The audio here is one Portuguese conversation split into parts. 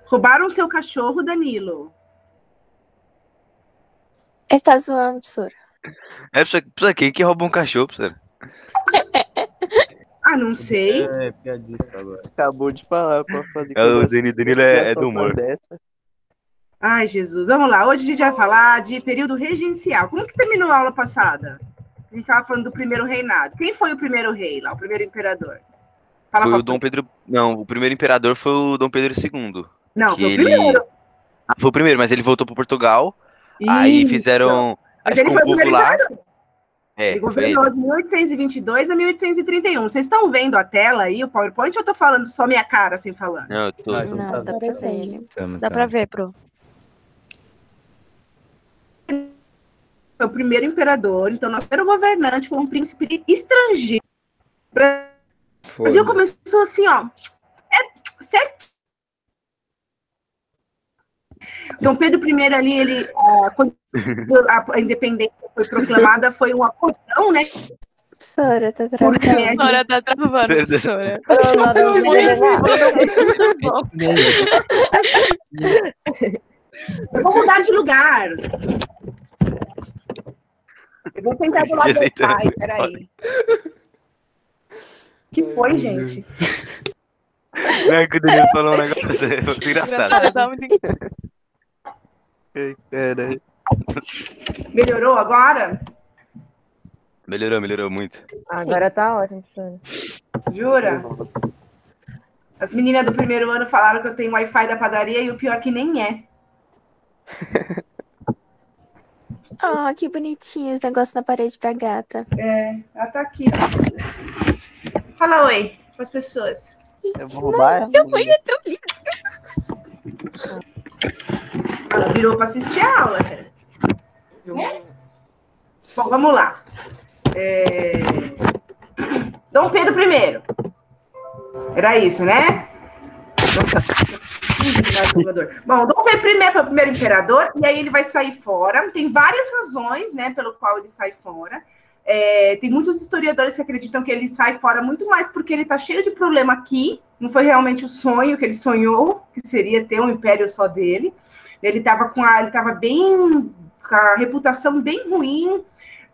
Roubaram seu cachorro, Danilo. Ele tá zoando, professora. Professora, quem que rouba um cachorro, professora? Ah, não sei. É piadista agora. Acabou de falar pra fazer O coisa Danilo é do humor. dessa. Ai, Jesus. Vamos lá. Hoje a gente vai falar de período regencial. Como que terminou a aula passada? A gente estava falando do primeiro reinado. Quem foi o primeiro rei lá, o primeiro imperador? Fala Foi pra o Dom Pedro... Não, o primeiro imperador foi o Dom Pedro II. Não, que foi o ele... primeiro. Ah, foi o primeiro, mas ele voltou para Portugal. Aí Isso. fizeram... Mas Aí ele ficou foi um o povo primeiro lá. imperador. Ele Foi governou ele. de 1822 a 1831. Vocês estão vendo a tela aí, o PowerPoint, ou eu tô falando só minha cara, assim, falando? Não, eu tô... Não, dá pra ver ele. Dá pra ver, Pro. Foi o primeiro imperador, então nosso primeiro governante foi um príncipe estrangeiro. O Brasil começou assim, ó, certo. Dom Pedro I ali, quando a independência foi proclamada, foi um acordão, né? Professora, tá travando. Professora, tá travando, professora. Eu vou mudar de lugar. Eu vou sentar do lado do pai, peraí. Que foi, gente? Não é que o Danilo falou um negócio muito engraçado. Dá muito... Caralho. Melhorou agora? Melhorou muito. Agora tá ótimo, professora. Jura? As meninas do primeiro ano falaram que eu tenho Wi-Fi da padaria e o pior é que nem é. Ah, que bonitinho os negócios na parede pra gata. Ela tá aqui. Fala oi para as pessoas. Eu vou roubar. Meu mãe é tão linda. Ela virou para assistir a aula, cara. Bom, vamos lá. Dom Pedro I. Era isso, né? Nossa. Bom, Dom Pedro I foi o primeiro imperador, e aí ele vai sair fora. Tem várias razões, né, pelo qual ele sai fora. Tem muitos historiadores que acreditam que ele sai fora muito mais porque ele está cheio de problema aqui. Não foi realmente o sonho que ele sonhou, que seria ter um império só dele. Ele estava com a reputação bem ruim,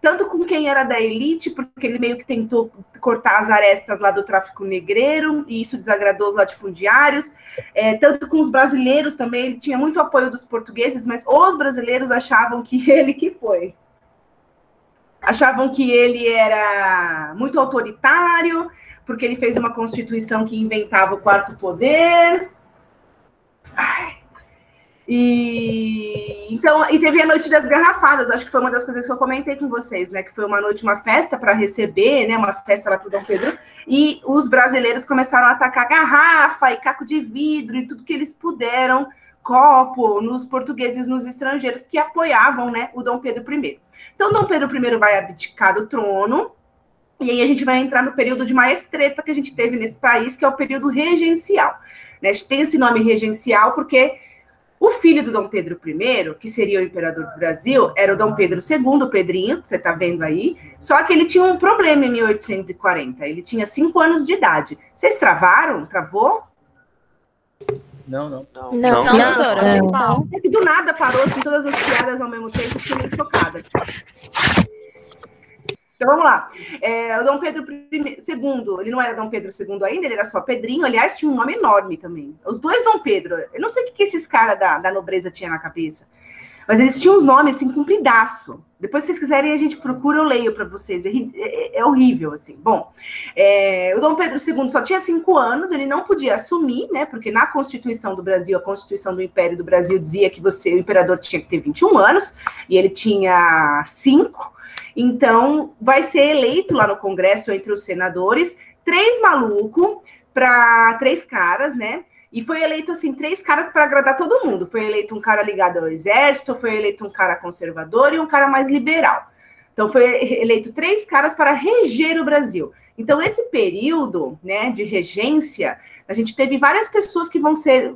tanto com quem era da elite, porque ele meio que tentou cortar as arestas lá do tráfico negreiro, e isso desagradou os latifundiários, tanto com os brasileiros também. Ele tinha muito apoio dos portugueses, mas os brasileiros achavam que ele que foi. Achavam que ele era muito autoritário, porque ele fez uma constituição que inventava o quarto poder. E teve a noite das garrafadas, acho que foi uma das coisas que eu comentei com vocês, né? Que foi uma noite, uma festa para receber, né? Uma festa lá para o Dom Pedro, e os brasileiros começaram a atacar garrafa e caco de vidro e tudo que eles puderam, copo, nos portugueses, nos estrangeiros que apoiavam, né, o Dom Pedro I. Então, Dom Pedro I vai abdicar do trono, e aí a gente vai entrar no período de mais treta que a gente teve nesse país, que é o período regencial. Né? A gente tem esse nome regencial porque o filho do Dom Pedro I, que seria o imperador do Brasil, era o Dom Pedro II, o Pedrinho, que você está vendo aí, só que ele tinha um problema em 1840, ele tinha 5 anos de idade. Vocês travaram? Travou? Não. É que do nada parou assim, todas as piadas ao mesmo tempo, fiquei meio chocada. Então vamos lá. O Dom Pedro II, ele não era Dom Pedro II ainda, ele era só Pedrinho, aliás, tinha um nome enorme também. Os dois Dom Pedro, eu não sei o que esses caras da nobreza tinham na cabeça, mas eles tinham uns nomes assim, compridaço. Depois, se vocês quiserem, a gente procura, eu leio para vocês. É horrível, assim. Bom, o Dom Pedro II só tinha 5 anos, ele não podia assumir, né? Porque na Constituição do Brasil, a Constituição do Império do Brasil dizia que o imperador tinha que ter 21 anos, e ele tinha 5. Então, vai ser eleito lá no Congresso, entre os senadores, 3 malucos para 3 caras, né? E foi eleito, assim, 3 caras para agradar todo mundo. Foi eleito um cara ligado ao exército, foi eleito um cara conservador e um cara mais liberal. Então, foi eleito 3 caras para reger o Brasil. Então, esse período, né, de regência, a gente teve várias pessoas que vão ser...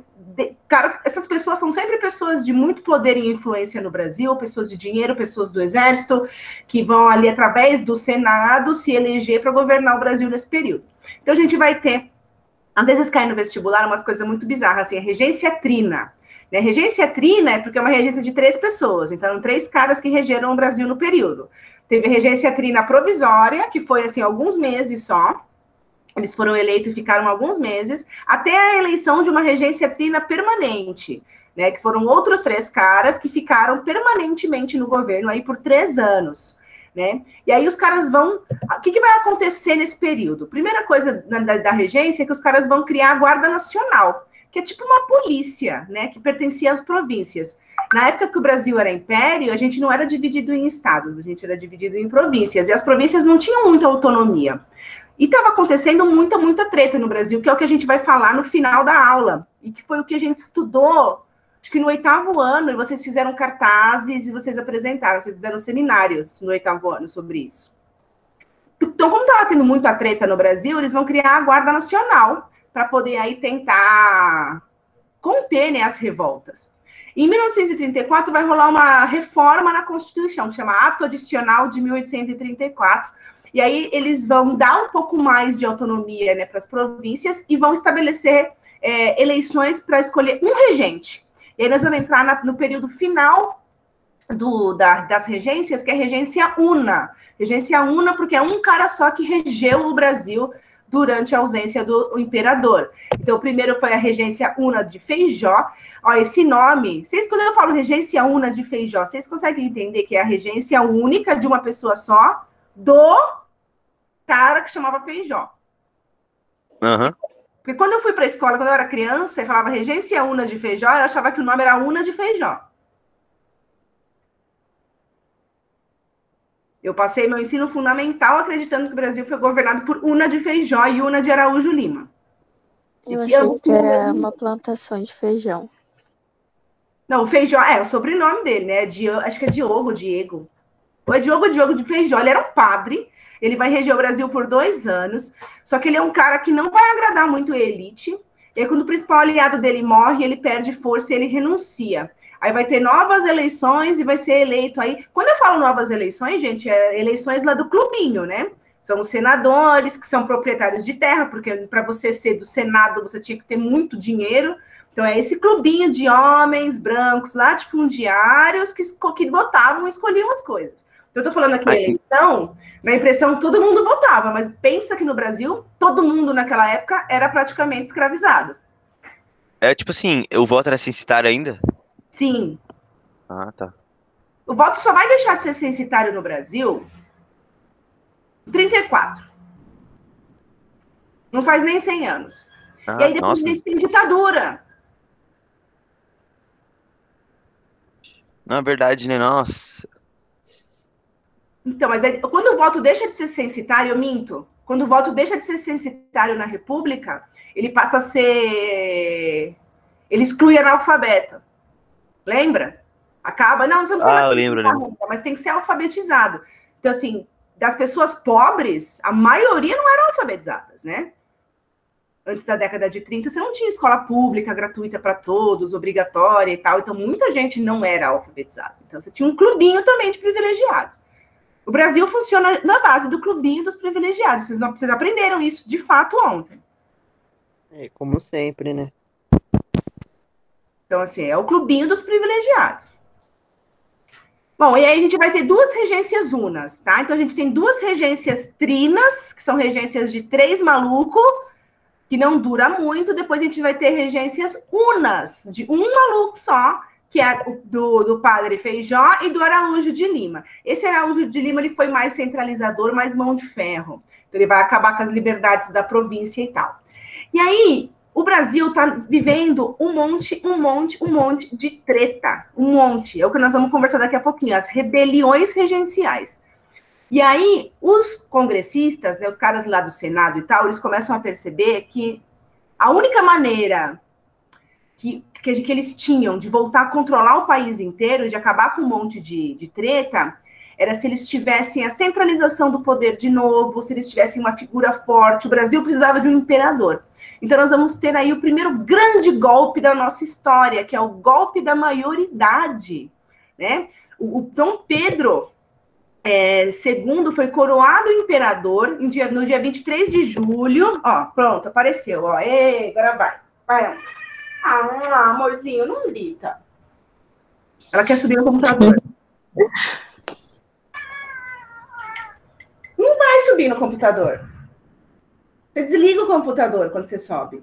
Cara, essas pessoas são sempre pessoas de muito poder e influência no Brasil, pessoas de dinheiro, pessoas do exército, que vão ali, através do Senado, se eleger para governar o Brasil nesse período. Então, a gente vai ter às vezes cai no vestibular umas coisas muito bizarras, assim, a regência trina. Né? Regência trina é porque é uma regência de 3 pessoas, então 3 caras que regeram o Brasil no período. Teve a regência trina provisória, que foi, assim, alguns meses só. Eles foram eleitos e ficaram alguns meses, até a eleição de uma regência trina permanente, né? Que foram outros 3 caras que ficaram permanentemente no governo aí por 3 anos. Né? E aí os caras vão... O que vai acontecer nesse período? Primeira coisa da regência é que os caras vão criar a Guarda Nacional, que é tipo uma polícia, né? Que pertencia às províncias. Na época que o Brasil era império, a gente não era dividido em estados, a gente era dividido em províncias, e as províncias não tinham muita autonomia. E estava acontecendo muita treta no Brasil, que é o que a gente vai falar no final da aula, e que foi o que a gente estudou, acho que no 8º ano, e vocês fizeram cartazes e vocês apresentaram, vocês fizeram seminários no 8º ano sobre isso. Então, como estava tendo muita treta no Brasil, eles vão criar a Guarda Nacional para poder aí tentar conter, né, as revoltas. Em 1934 vai rolar uma reforma na Constituição, que chama Ato Adicional de 1834, e aí eles vão dar um pouco mais de autonomia, né, para as províncias e vão estabelecer eleições para escolher um regente. E aí nós vamos entrar no período final das regências, que é a regência una. Regência una porque é um cara só que regeu o Brasil durante a ausência do imperador. Então, o primeiro foi a regência una de Feijó. Ó, esse nome, quando eu falo regência una de Feijó, vocês conseguem entender que é a regência única de uma pessoa só do cara que chamava Feijó. Aham. Porque quando eu fui para a escola, quando eu era criança, eu falava regência una de Feijó, eu achava que o nome era Una de Feijó. Eu passei meu ensino fundamental acreditando que o Brasil foi governado por Una de Feijó e Una de Araújo Lima. Eu achei que era uma plantação de feijão. Não, o Feijó, o sobrenome dele, né? Acho que é Diego. Ou é Diogo de Feijó. Ele era um padre, ele vai reger o Brasil por 2 anos, só que ele é um cara que não vai agradar muito a elite, e aí quando o principal aliado dele morre, ele perde força e ele renuncia. Aí vai ter novas eleições e vai ser eleito aí. Quando eu falo novas eleições, gente, é eleições lá do clubinho, né? São os senadores que são proprietários de terra, porque para você ser do Senado você tinha que ter muito dinheiro. Então é esse clubinho de homens brancos, latifundiários, que votavam e escolhiam as coisas. Então, eu tô falando aqui eleição, na impressão todo mundo votava, mas pensa que no Brasil, todo mundo naquela época era praticamente escravizado. É tipo assim, o voto era censitário ainda? Sim. Ah, tá. O voto só vai deixar de ser censitário no Brasil em 34. Não faz nem 100 anos. E aí depois a gente tem ditadura. Na verdade, né? Nossa. Então, mas quando o voto deixa de ser censitário, eu minto. Quando o voto deixa de ser censitário na República, ele passa a ser... Ele exclui analfabeto. Lembra? Acaba... Não você não precisa mais eu lembro. mas tem que ser alfabetizado. Então, assim, das pessoas pobres, a maioria não eram alfabetizadas, né? Antes da década de 30, você não tinha escola pública gratuita para todos, obrigatória e tal. Então, muita gente não era alfabetizada. Então, você tinha um clubinho também de privilegiados. O Brasil funciona na base do clubinho dos privilegiados. Vocês aprenderam isso, de fato, ontem. Como sempre, né? Então, assim, é o clubinho dos privilegiados. Bom, e aí a gente vai ter 2 regências unas, tá? Então, a gente tem 2 regências trinas, que são regências de 3 malucos, que não dura muito. Depois a gente vai ter regências unas, de um maluco só, que é do padre Feijó e do Araújo de Lima. Esse Araújo de Lima ele foi mais centralizador, mais mão de ferro. Então, ele vai acabar com as liberdades da província e tal. E aí, o Brasil está vivendo um monte de treta. Um monte. É o que nós vamos conversar daqui a pouquinho. As rebeliões regenciais. E aí, os congressistas, né, os caras lá do Senado e tal, eles começam a perceber que a única maneira que eles tinham de voltar a controlar o país inteiro, de acabar com um monte de treta, era se eles tivessem a centralização do poder de novo, se eles tivessem uma figura forte. O Brasil precisava de um imperador. Então, nós vamos ter aí o primeiro grande golpe da nossa história, que é o golpe da maioridade, né? O Dom Pedro... II foi coroado imperador no dia 23 de julho. Ó, pronto, apareceu. Ó. Agora vai. Vai. Amorzinho, não grita. Ela quer subir no computador. Não vai subir no computador. Você desliga o computador quando você sobe.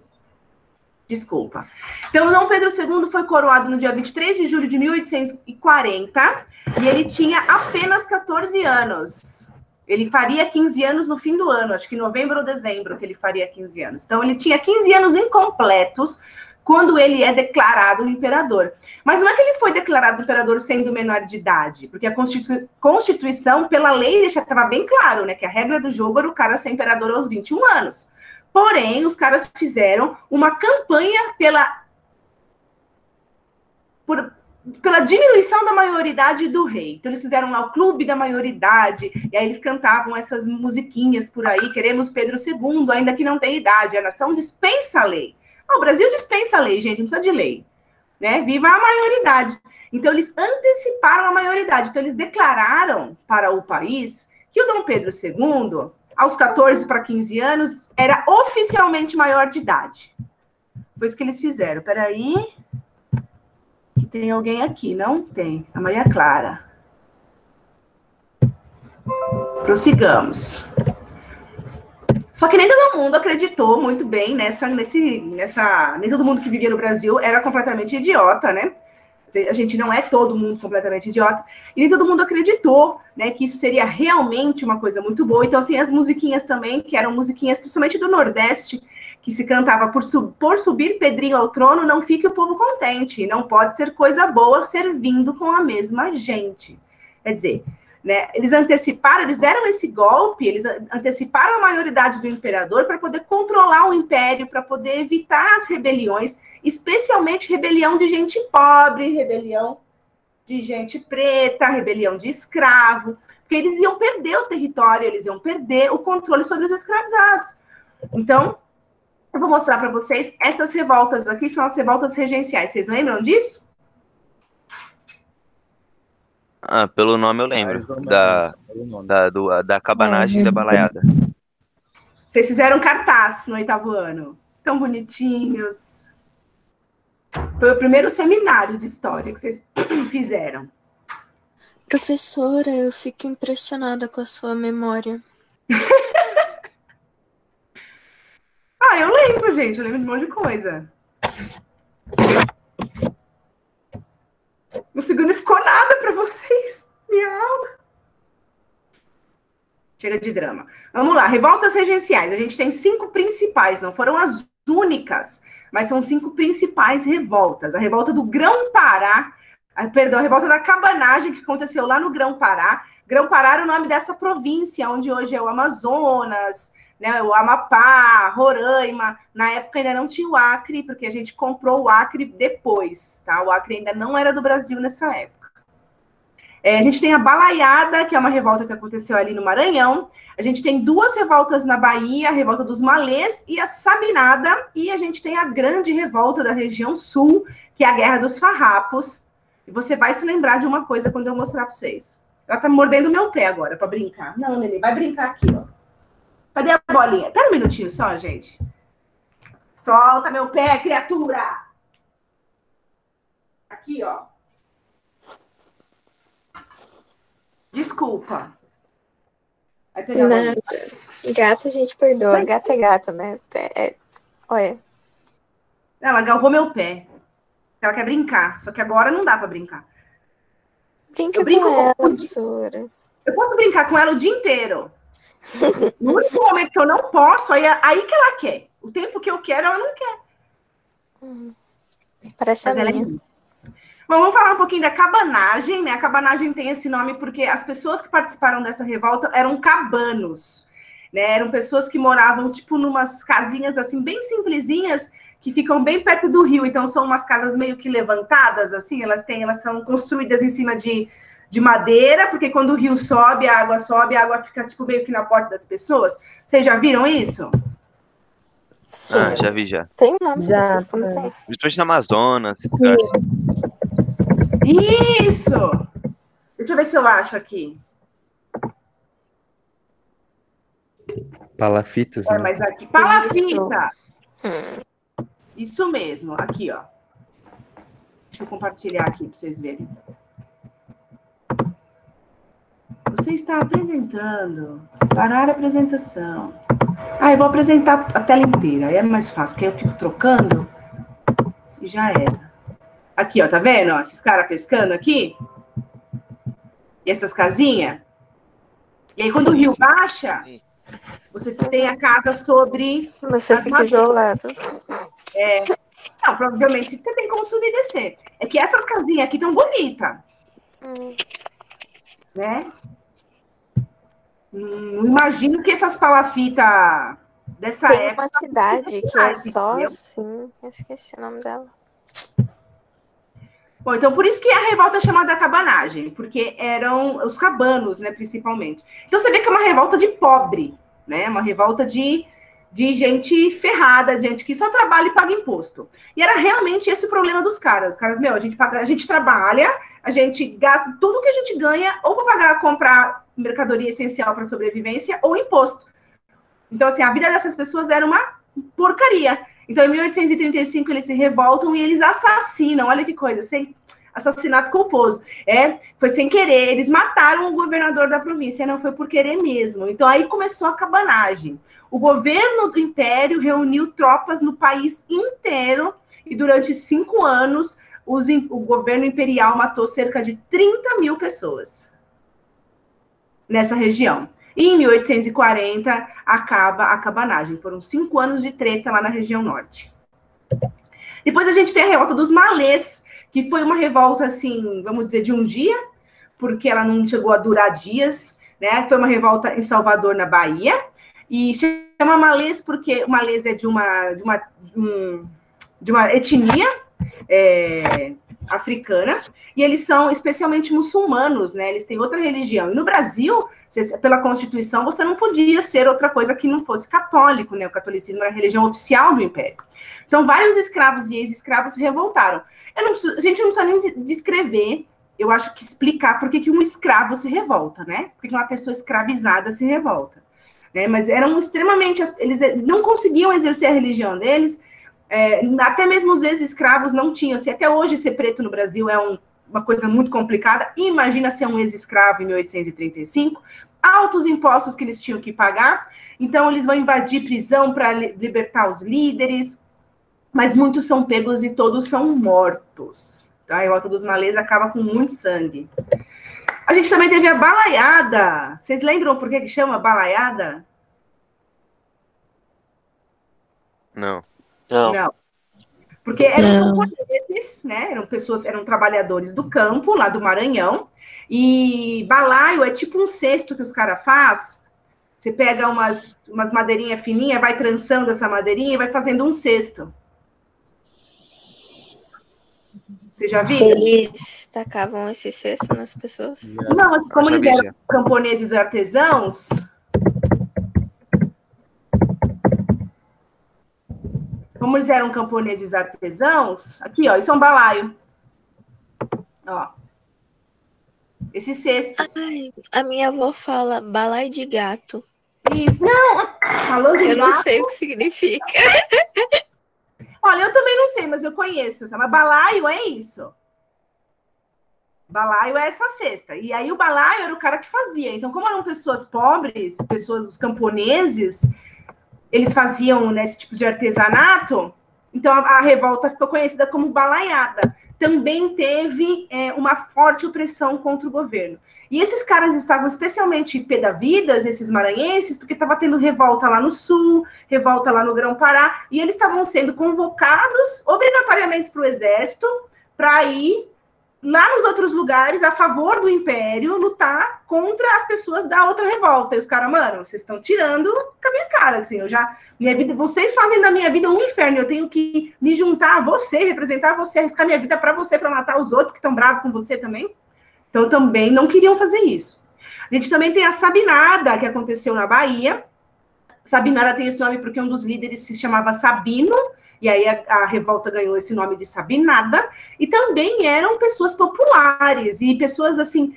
Desculpa. Então, Dom Pedro II foi coroado no dia 23 de julho de 1840 e ele tinha apenas 14 anos. Ele faria 15 anos no fim do ano, acho que em novembro ou dezembro que ele faria 15 anos. Então, ele tinha 15 anos incompletos quando ele é declarado imperador. Mas não é que ele foi declarado imperador sendo menor de idade, porque a Constituição, pela lei, estava bem claro, né, que a regra do jogo era o cara ser imperador aos 21 anos. Porém, os caras fizeram uma campanha pela diminuição da maioridade do rei. Então, eles fizeram lá o Clube da Maioridade, e aí eles cantavam essas musiquinhas por aí, queremos Pedro II, ainda que não tenha idade, a nação dispensa a lei. O Brasil dispensa a lei, gente, não precisa de lei. Né? Viva a maioridade. Então, eles anteciparam a maioridade. Então, eles declararam para o país que o Dom Pedro II, aos 14 para 15 anos, era oficialmente maior de idade. Foi isso que eles fizeram. Peraí. Tem alguém aqui, não? Tem. A Maria Clara. Prossigamos. Só que nem todo mundo acreditou muito bem nem todo mundo que vivia no Brasil era completamente idiota, né? A gente não é todo mundo completamente idiota. E nem todo mundo acreditou, né, que isso seria realmente uma coisa muito boa. Então tem as musiquinhas também, que eram musiquinhas principalmente do Nordeste, que se cantava por subir Pedrinho ao trono, não fique o povo contente. Não pode ser coisa boa servindo com a mesma gente. Quer dizer, né, eles deram esse golpe, eles anteciparam a maioridade do imperador para poder controlar o império, para poder evitar as rebeliões, especialmente rebelião de gente pobre, rebelião de gente preta, rebelião de escravo, porque eles iam perder o território, eles iam perder o controle sobre os escravizados. Então, eu vou mostrar para vocês, essas revoltas aqui são as revoltas regenciais. Vocês lembram disso? Pelo nome eu lembro. Da cabanagem e da balaiada. Vocês fizeram cartaz no 8º ano. Tão bonitinhos. Foi o primeiro seminário de história que vocês fizeram. Professora, eu fico impressionada com a sua memória. Eu lembro, gente. Eu lembro de um monte de coisa. Não significou nada para vocês. Minha aula. Chega de drama. Vamos lá. Revoltas regenciais. A gente tem 5 principais. Não foram as únicas, mas são 5 principais revoltas. A revolta do Grão-Pará. A revolta da cabanagem, que aconteceu lá no Grão-Pará. Grão-Pará era o nome dessa província, onde hoje é o Amazonas, né, o Amapá, Roraima. Na época ainda não tinha o Acre, porque a gente comprou o Acre depois, tá? O Acre ainda não era do Brasil nessa época. A gente tem a Balaiada, que é uma revolta que aconteceu ali no Maranhão. A gente tem 2 revoltas na Bahia, a revolta dos Malês e a Sabinada. E a gente tem a grande revolta da região sul, que é a Guerra dos Farrapos. E você vai se lembrar de uma coisa quando eu mostrar para vocês. Ela tá mordendo o meu pé agora para brincar. Não, Nenê, vai brincar aqui, ó. Cadê a bolinha? Espera um minutinho só, gente. Solta meu pé, criatura! Aqui, ó. Desculpa. Vai pegar a bolinha. Gato a gente perdoa. Gato é gato, né? Olha. Ela agarrou meu pé. Ela quer brincar. Só que agora não dá pra brincar. Brinca com ela, professora. Eu posso brincar com ela o dia inteiro. No único momento que eu não posso, aí que ela quer. O tempo que eu quero, ela não quer. Parece a minha. Bom, vamos falar um pouquinho da cabanagem, né? A cabanagem tem esse nome porque as pessoas que participaram dessa revolta eram cabanos, né? Eram pessoas que moravam, tipo, numas casinhas, assim, bem simplesinhas, que ficam bem perto do rio. Então, são umas casas meio que levantadas, assim, elas são construídas em cima de madeira, porque quando o rio sobe, a água fica, tipo, meio que na porta das pessoas. Vocês já viram isso? Sim. Já vi, já. Tem um nome específico, não tem? Principalmente na Amazonas. Isso! Deixa eu ver se eu acho aqui. Palafitas, É, né? mas aqui, palafita. Isso mesmo, aqui, ó. Deixa eu compartilhar aqui para vocês verem. Você está apresentando. Parar a apresentação. Eu vou apresentar a tela inteira. Aí é mais fácil, porque eu fico trocando e já era. Aqui, ó, tá vendo? Ó, esses caras pescando aqui. E essas casinhas. E aí, quando o rio baixa, você tem a casa sobre... Você fica isolado. Não, provavelmente você tem como subir e descer. É que essas casinhas aqui estão bonitas. Né? Não imagino que essas palafitas dessa Tem época... uma cidade que é só entendeu? assim. Eu esqueci o nome dela. Bom, então por isso que a revolta é chamada cabanagem, porque eram os cabanos, né, principalmente. Então você vê que é uma revolta de pobre, né? Uma revolta de gente ferrada, de gente que só trabalha e paga imposto. E era realmente esse o problema dos caras. Os caras, a gente trabalha, a gente gasta tudo que a gente ganha ou para comprar mercadoria essencial para sobrevivência ou imposto. Então, assim, a vida dessas pessoas era uma porcaria. Então, em 1835, eles se revoltam e eles assassinam. Olha que coisa, assassinato culposo. Foi sem querer, eles mataram o governador da província, não foi por querer mesmo. Então, aí começou a cabanagem. O governo do Império reuniu tropas no país inteiro e durante 5 anos o governo imperial matou cerca de 30 mil pessoas nessa região. E em 1840 acaba a cabanagem. Foram 5 anos de treta lá na região norte. Depois a gente tem a revolta dos malês, que foi uma revolta, assim, vamos dizer, de um dia, porque ela não chegou a durar dias, né? Foi uma revolta em Salvador, na Bahia. E chama malês porque o malês é de uma etnia africana, e eles são especialmente muçulmanos, né? Eles têm outra religião. E no Brasil, pela Constituição, você não podia ser outra coisa que não fosse católico, né? O catolicismo era a religião oficial do Império. Então, vários escravos e ex-escravos se revoltaram. A gente não precisa nem descrever, eu acho que explicar por que um escravo se revolta, né? Por que uma pessoa escravizada se revolta. Né? Mas eram extremamente... Eles não conseguiam exercer a religião deles. Até mesmo os ex-escravos não tinham. Se até hoje ser preto no Brasil é uma coisa muito complicada, imagina ser um ex-escravo em 1835, altos impostos que eles tinham que pagar, então eles vão invadir prisão para libertar os líderes, mas muitos são pegos e todos são mortos. Tá? A revolta dos malês acaba com muito sangue. A gente também teve a balaiada. Vocês lembram por que chama balaiada? Não. Não. Porque eram camponeses, né? Eram trabalhadores do campo, lá do Maranhão. E balaio é tipo um cesto que os caras fazem. Você pega umas madeirinhas fininhas, vai trançando essa madeirinha e vai fazendo um cesto. Você já viu? Eles tacavam esse cesto nas pessoas? Não, como eles eram camponeses artesãos... Como eles eram camponeses artesãos, aqui, ó, isso é um balaio. Ó. Esses cestos. Ai, a minha avó fala balaio de gato. Isso. Não, falou de Eu gato. não sei o que significa. Olha, eu também não sei, mas eu conheço. Mas balaio é isso. Balaio é essa cesta. E aí o balaio era o cara que fazia. Então, como eram pessoas pobres, os camponeses... Eles faziam, né, esse tipo de artesanato, então a revolta ficou conhecida como balaiada. Também teve uma forte opressão contra o governo. E esses caras estavam especialmente pé da vida, esses maranhenses, porque estava tendo revolta lá no sul, revolta lá no Grão-Pará, e eles estavam sendo convocados obrigatoriamente para o exército para ir lá nos outros lugares, a favor do Império, lutar contra as pessoas da outra revolta. E os caras, mano, vocês estão tirando com a minha cara, assim, minha vida, vocês fazem da minha vida um inferno, eu tenho que me juntar a você, representar você, arriscar minha vida para você, para matar os outros que estão bravos com você também. Então, também não queriam fazer isso. A gente também tem a Sabinada, que aconteceu na Bahia. Sabinada tem esse nome porque um dos líderes se chamava Sabino, e aí a revolta ganhou esse nome de Sabinada, e também eram pessoas populares, e pessoas, assim,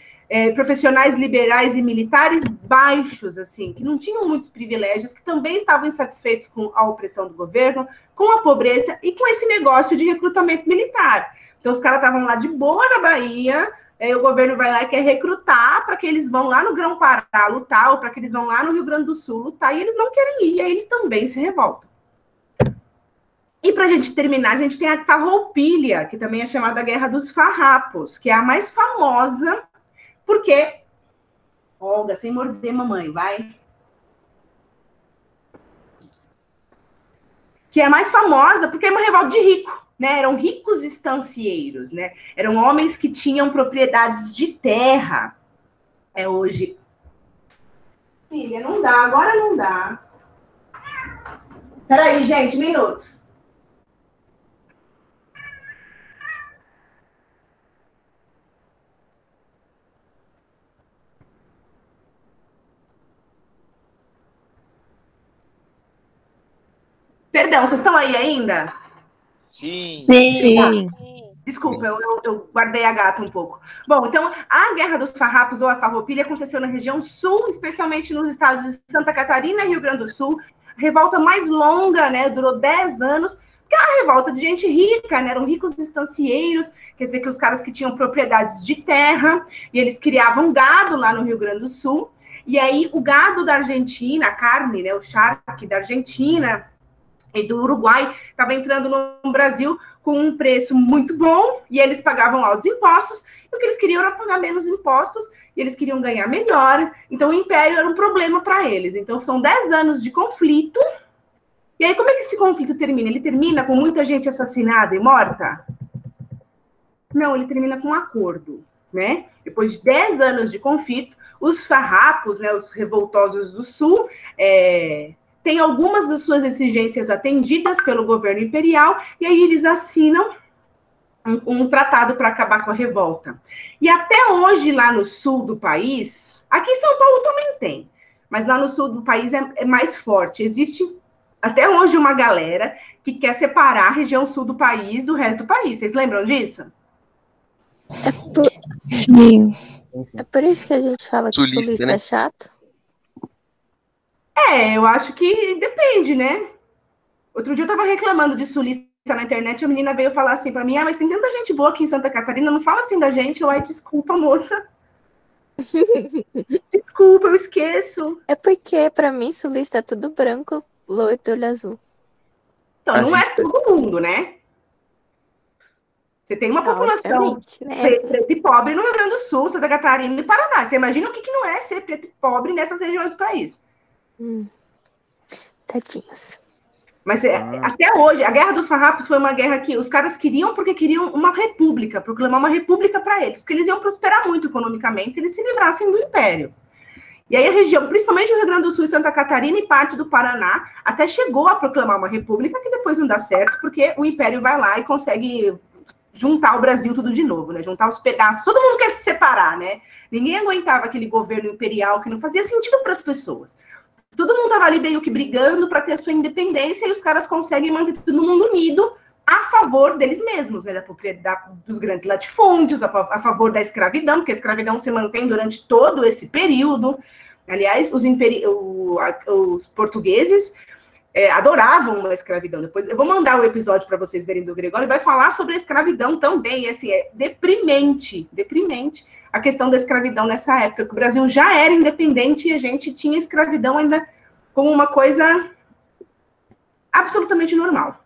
profissionais liberais e militares baixos, assim, que não tinham muitos privilégios, que também estavam insatisfeitos com a opressão do governo, com a pobreza e com esse negócio de recrutamento militar. Então, os caras estavam lá de boa na Bahia, o governo vai lá e quer recrutar para que eles vão lá no Grão-Pará lutar, ou para que eles vão lá no Rio Grande do Sul lutar, e eles não querem ir, e aí eles também se revoltam. E para a gente terminar, a gente tem a Farroupilha, que também é chamada Guerra dos Farrapos, que é a mais famosa, porque... Olga, sem morder, mamãe, vai. Que é a mais famosa porque é uma revolta de rico, né? Eram ricos estancieiros, né? Eram homens que tinham propriedades de terra. Hoje... Filha, não dá, agora não dá. Peraí, gente, um minuto. Perdão, vocês estão aí ainda? Sim. Sim. Desculpa, eu guardei a gata um pouco. Bom, então, a Guerra dos Farrapos, ou a Farroupilha, aconteceu na região sul, especialmente nos estados de Santa Catarina e Rio Grande do Sul. A revolta mais longa, né, durou 10 anos, porque é uma revolta de gente rica, né, eram ricos estancieiros, quer dizer que os caras que tinham propriedades de terra, e eles criavam gado lá no Rio Grande do Sul, e aí o gado da Argentina, a carne, né, o charque da Argentina e do Uruguai, estava entrando no Brasil com um preço muito bom, e eles pagavam altos impostos, e o que eles queriam era pagar menos impostos, e eles queriam ganhar melhor, então o império era um problema para eles. Então são 10 anos de conflito, e aí como é que esse conflito termina? Ele termina com muita gente assassinada e morta? Não, ele termina com um acordo, né? Depois de 10 anos de conflito, os farrapos, né, os revoltosos do Sul, tem algumas das suas exigências atendidas pelo governo imperial, e aí eles assinam um tratado para acabar com a revolta. E até hoje, lá no sul do país, aqui em São Paulo também tem, mas lá no sul do país é mais forte. Existe até hoje uma galera que quer separar a região sul do país do resto do país. Vocês lembram disso? Sim. É por isso que a gente fala que Sulista, sulista né? é chato? Eu acho que depende, né? Outro dia eu tava reclamando de sulista na internet, a menina veio falar assim pra mim, mas tem tanta gente boa aqui em Santa Catarina, não fala assim da gente. Ai, desculpa, moça. Desculpa, eu esqueço. É porque, pra mim, sulista é tudo branco, loiro de olho azul. Então, não é Assista. todo mundo, né? Você tem uma população Obviamente, né? preto e pobre no Rio Grande do Sul, Santa Catarina e Paraná. Você imagina o que não é ser preto e pobre nessas regiões do país. Tadinhos. Mas até hoje, a Guerra dos Farrapos foi uma guerra que os caras queriam porque queriam uma república, proclamar uma república para eles, porque eles iam prosperar muito economicamente se eles se livrassem do Império. E aí a região, principalmente o Rio Grande do Sul e Santa Catarina e parte do Paraná, até chegou a proclamar uma república, que depois não dá certo, porque o Império vai lá e consegue juntar o Brasil tudo de novo, né? Juntar os pedaços. Todo mundo quer se separar, né? Ninguém aguentava aquele governo imperial que não fazia sentido para as pessoas. Todo mundo estava ali meio que brigando para ter a sua independência, e os caras conseguem manter todo mundo unido a favor deles mesmos, né? Da propriedade dos grandes latifúndios, a favor da escravidão, porque a escravidão se mantém durante todo esse período. Aliás, os portugueses adoravam a escravidão. Depois eu vou mandar o episódio para vocês verem do Gregório, ele vai falar sobre a escravidão também. Assim, é deprimente a questão da escravidão nessa época, que o Brasil já era independente e a gente tinha escravidão ainda como uma coisa absolutamente normal.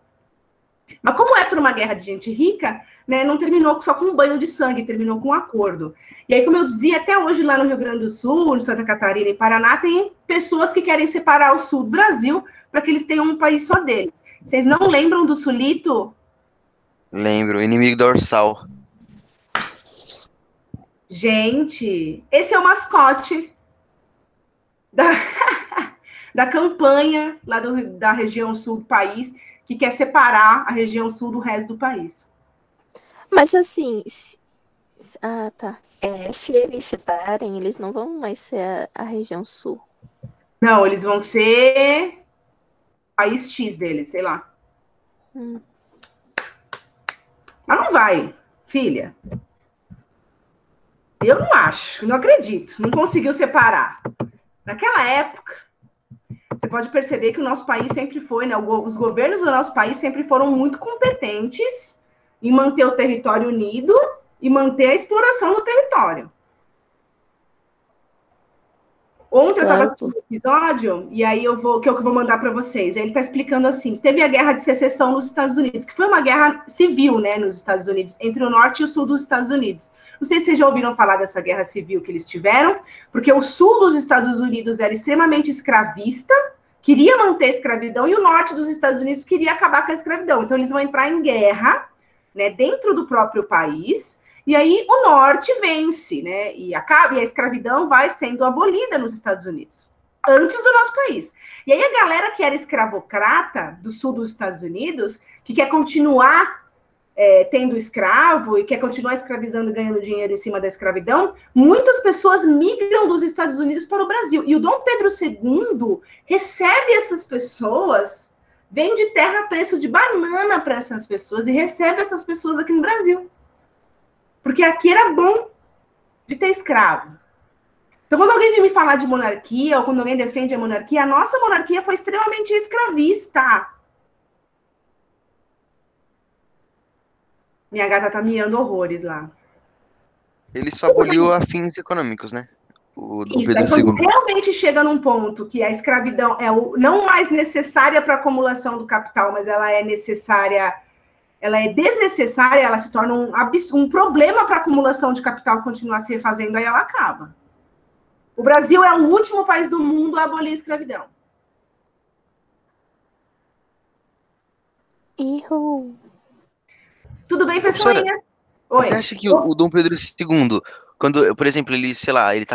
Mas como essa era uma guerra de gente rica, né, não terminou só com um banho de sangue, terminou com um acordo. E aí, como eu dizia, até hoje lá no Rio Grande do Sul, em Santa Catarina e Paraná, tem pessoas que querem separar o sul do Brasil para que eles tenham um país só deles. Vocês não lembram do Sulito? Lembro, inimigo dorsal. Gente, esse é o mascote da campanha lá da região sul do país, que quer separar a região sul do resto do país. Mas assim, tá. Se eles separarem, eles não vão mais ser a região sul. Não, eles vão ser país X deles, sei lá. Mas não vai, filha. Eu não acho, não acredito, não conseguiu separar. Naquela época, você pode perceber que o nosso país sempre foi, né? Os governos do nosso país sempre foram muito competentes em manter o território unido e manter a exploração do território. Ontem eu estava assistindo um episódio, e aí que eu vou mandar para vocês. Ele está explicando assim: teve a guerra de secessão nos Estados Unidos, que foi uma guerra civil, né, nos Estados Unidos, entre o norte e o sul dos Estados Unidos. Não sei se vocês já ouviram falar dessa guerra civil que eles tiveram, porque o sul dos Estados Unidos era extremamente escravista, queria manter a escravidão, e o norte dos Estados Unidos queria acabar com a escravidão. Então, eles vão entrar em guerra, né, dentro do próprio país, e aí o norte vence, né, e a escravidão vai sendo abolida nos Estados Unidos, antes do nosso país. E aí a galera que era escravocrata do sul dos Estados Unidos, que quer continuar tendo escravo e quer continuar escravizando e ganhando dinheiro em cima da escravidão, muitas pessoas migram dos Estados Unidos para o Brasil. E o Dom Pedro II recebe essas pessoas, vende terra a preço de banana para essas pessoas e recebe essas pessoas aqui no Brasil. Porque aqui era bom de ter escravo. Então, quando alguém vem me falar de monarquia, ou quando alguém defende a nossa monarquia foi extremamente escravista. Minha gata tá miando horrores lá. Ele só aboliu a fins econômicos, né? O Dom Pedro quando II. realmente chega num ponto que a escravidão é não mais necessária para a acumulação do capital, mas ela é necessária, ela é desnecessária, ela se torna um problema para a acumulação de capital continuar se refazendo, aí ela acaba. O Brasil é o último país do mundo a abolir a escravidão. Ihu. Tudo bem, pessoinha? Você acha que o Dom Pedro II, quando, por exemplo, ele, sei lá, ele tá